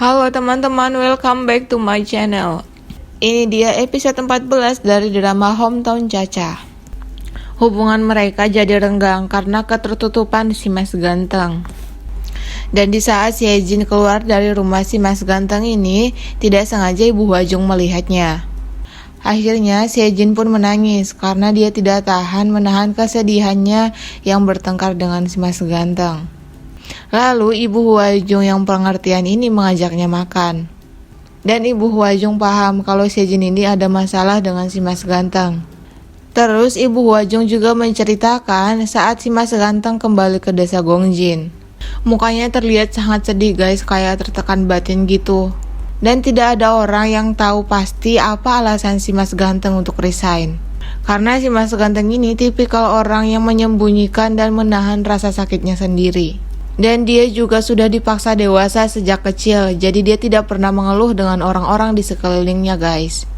Halo teman-teman, welcome back to my channel. Ini dia episode 14 dari drama Hometown Cha-Cha. Hubungan mereka jadi renggang karena ketertutupan si Mas Ganteng. Dan di saat si Hye-jin keluar dari rumah si Mas Ganteng ini, tidak sengaja Ibu Hwa-jung melihatnya. Akhirnya si Hye-jin pun menangis karena dia tidak tahan menahan kesedihannya yang bertengkar dengan si Mas Ganteng. Lalu Ibu Hwa-jung yang pengertian ini mengajaknya makan. Dan Ibu Hwa-jung paham kalau si Hye-jin ini ada masalah dengan si Mas Ganteng. Terus Ibu Hwa-jung juga menceritakan saat si Mas Ganteng kembali ke desa Gongjin. Mukanya terlihat sangat sedih guys, kayak tertekan batin gitu. Dan tidak ada orang yang tahu pasti apa alasan si Mas Ganteng untuk resign. Karena si Mas Ganteng ini tipikal orang yang menyembunyikan dan menahan rasa sakitnya sendiri. Dan dia juga sudah dipaksa dewasa sejak kecil, jadi dia tidak pernah mengeluh dengan orang-orang di sekelilingnya guys.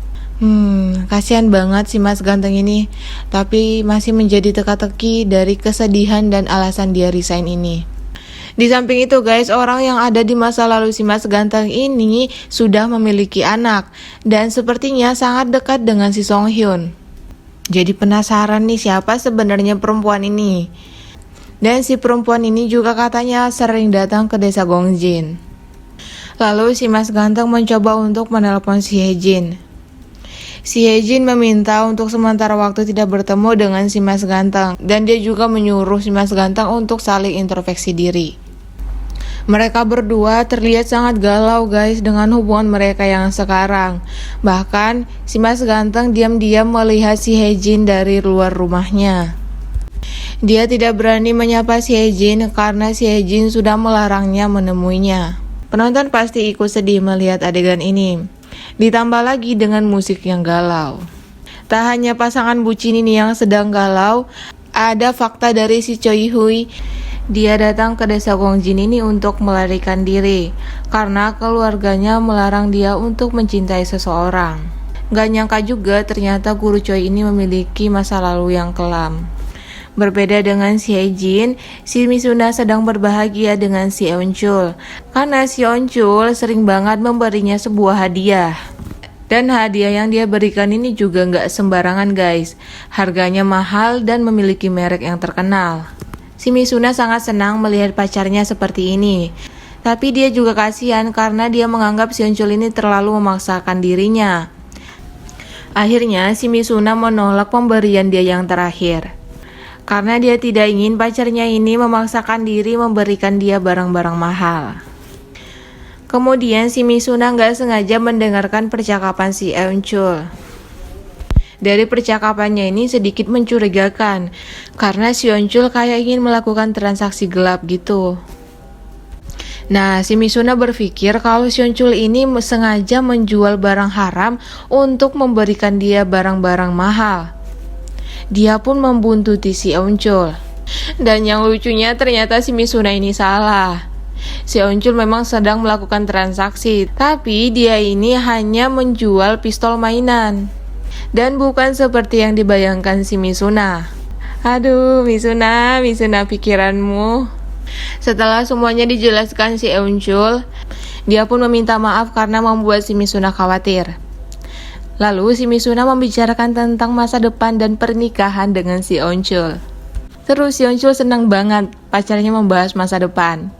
Kasihan banget si Mas Ganteng ini, tapi masih menjadi teka-teki dari kesedihan dan alasan dia resign ini. Di samping itu guys, orang yang ada di masa lalu si Mas Ganteng ini sudah memiliki anak, dan sepertinya sangat dekat dengan si Song Hyun. Jadi penasaran nih siapa sebenarnya perempuan ini. Dan si perempuan ini juga katanya sering datang ke desa Gongjin. Lalu si Mas Ganteng mencoba untuk menelpon si Hye-jin. Si Hye-jin meminta untuk sementara waktu tidak bertemu dengan si Mas Ganteng. Dan dia juga menyuruh si Mas Ganteng untuk saling introspeksi diri. Mereka berdua terlihat sangat galau guys dengan hubungan mereka yang sekarang. Bahkan si Mas Ganteng diam-diam melihat si Hye-jin dari luar rumahnya. Dia tidak berani menyapa si Hye-jin karena si Hye-jin sudah melarangnya menemuinya. Penonton pasti ikut sedih melihat adegan ini. Ditambah lagi dengan musik yang galau. Tak hanya pasangan bucin ini yang sedang galau, ada fakta dari si Choi Hui. Dia datang ke desa Gongjin ini untuk melarikan diri karena keluarganya melarang dia untuk mencintai seseorang. Gak nyangka juga ternyata guru Choi ini memiliki masa lalu yang kelam. Berbeda dengan si Hye-jin, si Misuna sedang berbahagia dengan si Eun-chul karena si Eun-chul sering banget memberinya sebuah hadiah. Dan hadiah yang dia berikan ini juga gak sembarangan guys. Harganya mahal dan memiliki merek yang terkenal. Si Misuna sangat senang melihat pacarnya seperti ini. Tapi dia juga kasihan karena dia menganggap si Eun-chul ini terlalu memaksakan dirinya. Akhirnya si Misuna menolak pemberian dia yang terakhir. Karena dia tidak ingin pacarnya ini memaksakan diri memberikan dia barang-barang mahal. Kemudian si Misuna gak sengaja mendengarkan percakapan si Eun-chul. Dari percakapannya ini sedikit mencurigakan, karena si Eun-chul kayak ingin melakukan transaksi gelap gitu. Nah, si Misuna berpikir kalau si Eun-chul ini sengaja menjual barang haram untuk memberikan dia barang-barang mahal. Dia pun membuntuti si Eun-chul. Dan yang lucunya ternyata si Misuna ini salah. Si Eun-chul memang sedang melakukan transaksi, tapi dia ini hanya menjual pistol mainan. Dan bukan seperti yang dibayangkan si Misuna. Aduh, Misuna pikiranmu. Setelah semuanya dijelaskan si Eun-chul, dia pun meminta maaf karena membuat si Misuna khawatir. Lalu si Misuna membicarakan tentang masa depan dan pernikahan dengan si Eun-chul. Terus si Eun-chul senang banget pacarnya membahas masa depan.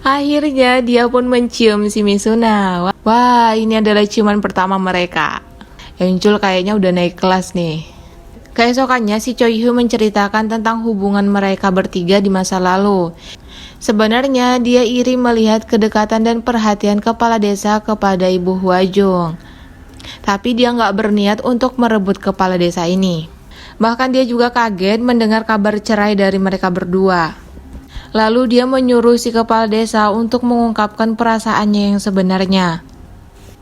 Akhirnya dia pun mencium si Misuna. Wah, ini adalah ciuman pertama mereka. Eun-chul kayaknya udah naik kelas nih. Keesokannya si Choi Hui menceritakan tentang hubungan mereka bertiga di masa lalu. Sebenarnya dia iri melihat kedekatan dan perhatian kepala desa kepada Ibu Hwa-jung. Tapi dia gak berniat untuk merebut kepala desa ini. Bahkan dia juga kaget mendengar kabar cerai dari mereka berdua. Lalu dia menyuruh si kepala desa untuk mengungkapkan perasaannya yang sebenarnya.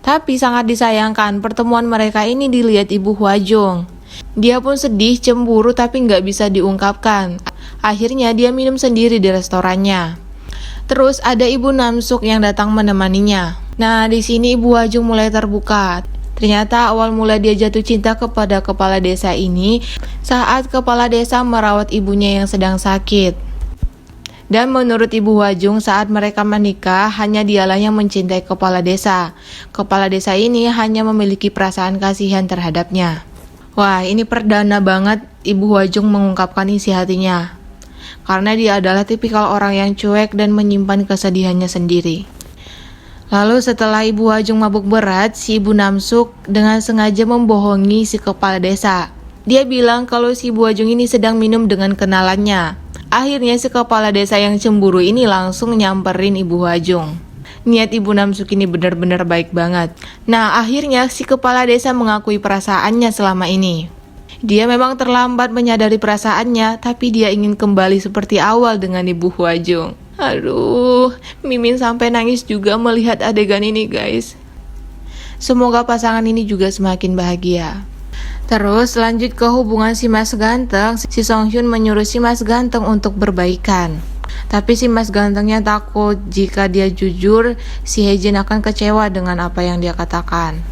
Tapi sangat disayangkan pertemuan mereka ini dilihat Ibu Hwa-jung. Dia pun sedih, cemburu tapi gak bisa diungkapkan. Akhirnya dia minum sendiri di restorannya. Terus ada Ibu Namsuk yang datang menemaninya. Nah, di sini Ibu Hwa-jung mulai terbuka. Ternyata awal mula dia jatuh cinta kepada kepala desa ini saat kepala desa merawat ibunya yang sedang sakit. Dan menurut Ibu Hwajung, saat mereka menikah, hanya dialah yang mencintai kepala desa. Kepala desa ini hanya memiliki perasaan kasihan terhadapnya. Wah, ini perdana banget Ibu Hwajung mengungkapkan isi hatinya. Karena dia adalah tipikal orang yang cuek dan menyimpan kesedihannya sendiri. Lalu setelah Ibu Hwajung mabuk berat, si Ibu Namsuk dengan sengaja membohongi si kepala desa. Dia bilang kalau si Ibu Hwajung ini sedang minum dengan kenalannya. Akhirnya si kepala desa yang cemburu ini langsung nyamperin Ibu Hwajung. Niat Ibu Namsuk ini benar-benar baik banget. Nah, akhirnya si kepala desa mengakui perasaannya selama ini. Dia memang terlambat menyadari perasaannya, tapi dia ingin kembali seperti awal dengan Ibu Hwajung. Aduh, Mimin sampai nangis juga melihat adegan ini, guys. Semoga pasangan ini juga semakin bahagia. Terus lanjut ke hubungan si Mas Ganteng. Si Song Hyun menyuruh si Mas Ganteng untuk berbaikan. Tapi si Mas Gantengnya takut jika dia jujur, si Haejin akan kecewa dengan apa yang dia katakan.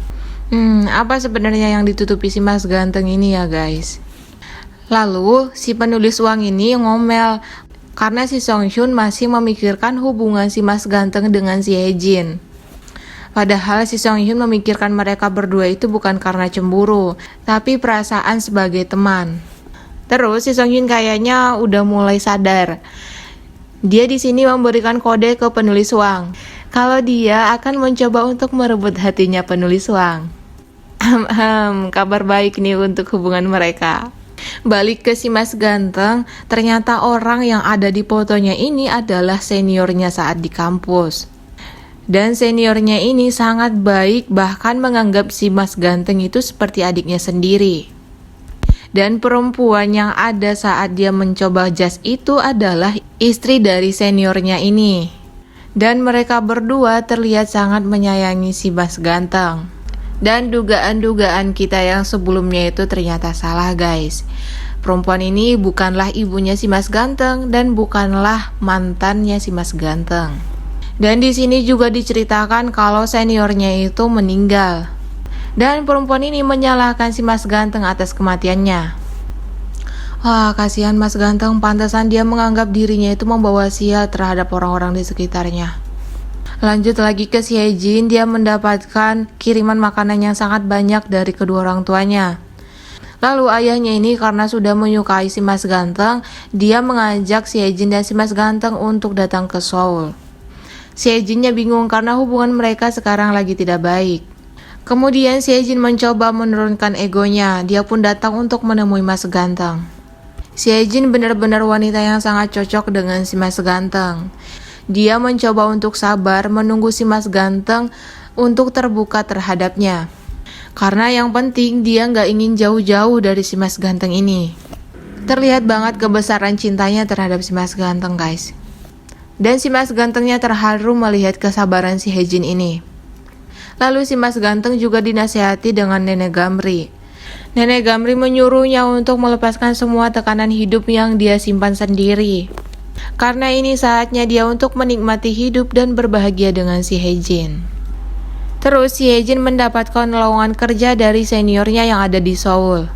Apa sebenarnya yang ditutupi si Mas Ganteng ini ya guys? Lalu si penulis uang ini ngomel karena si Song Hyun masih memikirkan hubungan si Mas Ganteng dengan si Haejin. Padahal si Song Hyun memikirkan mereka berdua itu bukan karena cemburu, tapi perasaan sebagai teman. Terus si Song Hyun kayaknya udah mulai sadar. Dia di sini memberikan kode ke penulis uang kalau dia akan mencoba untuk merebut hatinya penulis uang. Kabar baik nih untuk hubungan mereka. Balik ke si Mas Ganteng, ternyata orang yang ada di fotonya ini adalah seniornya saat di kampus. Dan seniornya ini sangat baik, bahkan menganggap si Mas Ganteng itu seperti adiknya sendiri. Dan perempuan yang ada saat dia mencoba jas itu adalah istri dari seniornya ini. Dan mereka berdua terlihat sangat menyayangi si Mas Ganteng. Dan dugaan-dugaan kita yang sebelumnya itu ternyata salah guys. Perempuan ini bukanlah ibunya si Mas Ganteng dan bukanlah mantannya si Mas Ganteng. Dan di sini juga diceritakan kalau seniornya itu meninggal. Dan perempuan ini menyalahkan si Mas Ganteng atas kematiannya. Wah, kasihan Mas Ganteng, pantasan dia menganggap dirinya itu membawa sial terhadap orang-orang di sekitarnya. Lanjut lagi ke si Haejin, dia mendapatkan kiriman makanan yang sangat banyak dari kedua orang tuanya. Lalu ayahnya ini karena sudah menyukai si Mas Ganteng, dia mengajak si Haejin dan si Mas Ganteng untuk datang ke Seoul. Si Haejinnya bingung karena hubungan mereka sekarang lagi tidak baik. Kemudian si Haejin mencoba menurunkan egonya, dia pun datang untuk menemui Mas Ganteng. Si Haejin benar-benar wanita yang sangat cocok dengan si Mas Ganteng. Dia mencoba untuk sabar menunggu si Mas Ganteng untuk terbuka terhadapnya. Karena yang penting dia nggak ingin jauh-jauh dari si Mas Ganteng ini. Terlihat banget kebesaran cintanya terhadap si Mas Ganteng guys. Dan si Mas Gantengnya terharu melihat kesabaran si Haejin ini. Lalu si Mas Ganteng juga dinasihati dengan Nenek Gamri. Nenek Gamri menyuruhnya untuk melepaskan semua tekanan hidup yang dia simpan sendiri. Karena ini saatnya dia untuk menikmati hidup dan berbahagia dengan si Haejin. Terus si Haejin mendapatkan lowongan kerja dari seniornya yang ada di Seoul.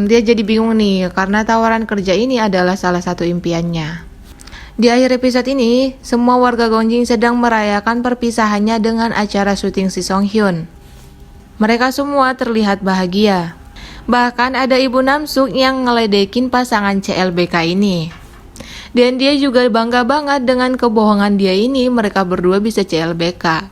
Dia jadi bingung nih karena tawaran kerja ini adalah salah satu impiannya. Di akhir episode ini, semua warga Gongjing sedang merayakan perpisahannya dengan acara syuting si Song Hyun. Mereka semua terlihat bahagia. Bahkan ada Ibu Namsuk yang ngeledekin pasangan CLBK ini. Dan dia juga bangga banget dengan kebohongan dia ini, mereka berdua bisa CLBK.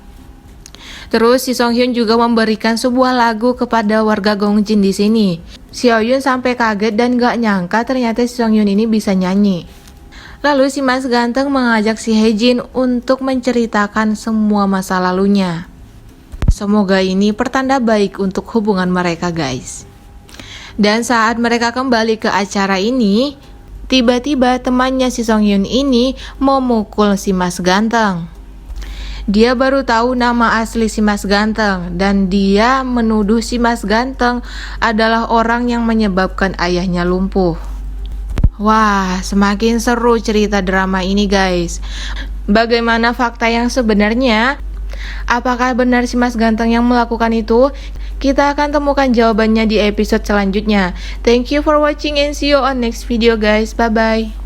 Terus si Song Hyun juga memberikan sebuah lagu kepada warga Gongjing di sini. Si Oyun sampai kaget dan gak nyangka ternyata si Song Hyun ini bisa nyanyi. Lalu si Mas Ganteng mengajak si Haejin untuk menceritakan semua masa lalunya. Semoga ini pertanda baik untuk hubungan mereka guys. Dan saat mereka kembali ke acara ini, tiba-tiba temannya si Song Hyun ini memukul si Mas Ganteng. Dia baru tahu nama asli si Mas Ganteng dan dia menuduh si Mas Ganteng adalah orang yang menyebabkan ayahnya lumpuh. Wah, semakin seru cerita drama ini guys. Bagaimana fakta yang sebenarnya? Apakah benar si Mas Ganteng yang melakukan itu? Kita akan temukan jawabannya di episode selanjutnya. Thank you for watching and see you on next video guys. Bye bye.